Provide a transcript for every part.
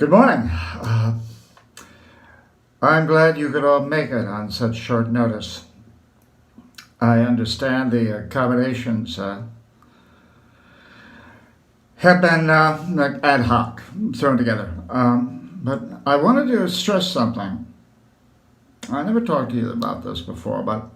Good morning. I'm glad you could all make it on such short notice. I understand the accommodations have been like ad hoc, thrown together. But I wanted to stress something. I never talked to you about this before, but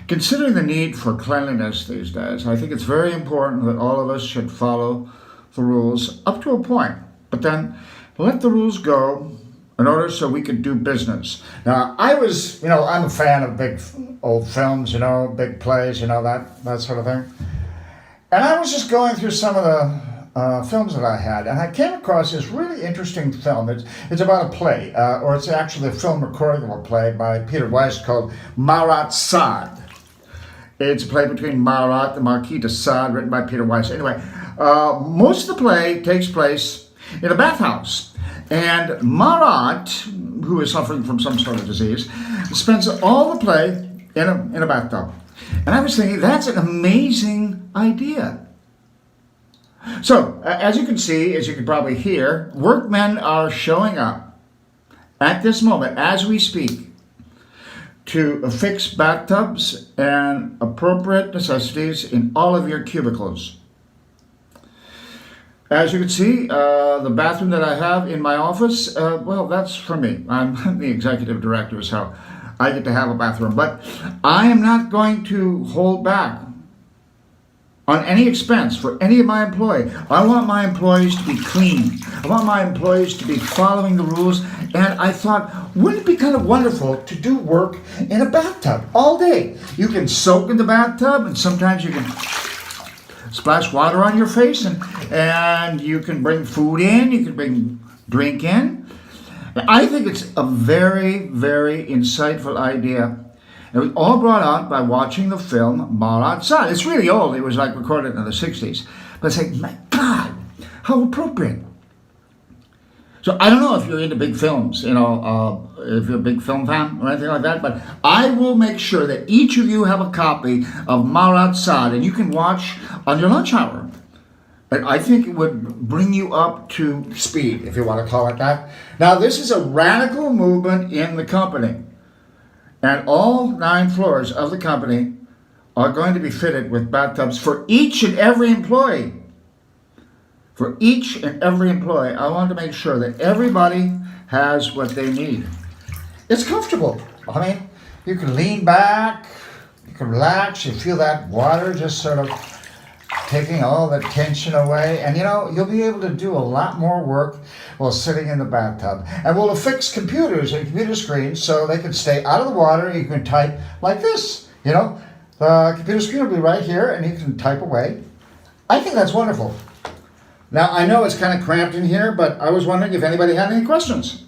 considering the need for cleanliness these days, I think it's very important that all of us should follow the rules up to a point, but then let the rules go in order so we could do business. Now, I'm a fan of big old films, big plays, that sort of thing. And I was just going through some of the films that I had, and I came across this really interesting film. It's about a play, or it's actually a film recording of a play by Peter Weiss called Marat Sade. It's a play between Marat, the Marquis de Sade, written by Peter Weiss. Anyway, most of the play takes place in a bathhouse. And Marat, who is suffering from some sort of disease, spends all the play in a bathtub. And I was thinking, that's an amazing idea. So, as you can see, as you can probably hear, workmen are showing up at this moment, as we speak, to affix bathtubs and appropriate necessities in all of your cubicles. As you can see, the bathroom that I have in my office, that's for me. I'm the executive director, so I get to have a bathroom. But I am not going to hold back on any expense for any of my employees. I want my employees to be clean. I want my employees to be following the rules. And I thought, wouldn't it be kind of wonderful to do work in a bathtub all day? You can soak in the bathtub, and sometimes you can splash water on your face, and you can bring food in, you can bring drink in. I think it's a very, very insightful idea. It was all brought out by watching the film Marat Sade. It's really old. It was like recorded in the 60s. But it's like, my God, how appropriate. So I don't know if you're into big films, if you're a big film fan or anything like that, but I will make sure that each of you have a copy of Marat Sade, and you can watch on your lunch hour. And I think it would bring you up to speed, if you want to call it that. Now, this is a radical movement in the company, and all 9 floors of the company are going to be fitted with bathtubs for each and every employee. For each and every employee, I want to make sure that everybody has what they need. It's comfortable. I mean, you can lean back, you can relax, you feel that water just sort of taking all the tension away. And you'll be able to do a lot more work while sitting in the bathtub. And we'll affix computers and computer screens so they can stay out of the water, and you can type like this. The computer screen will be right here, and you can type away. I think that's wonderful. Now, I know it's kind of cramped in here, but I was wondering if anybody had any questions.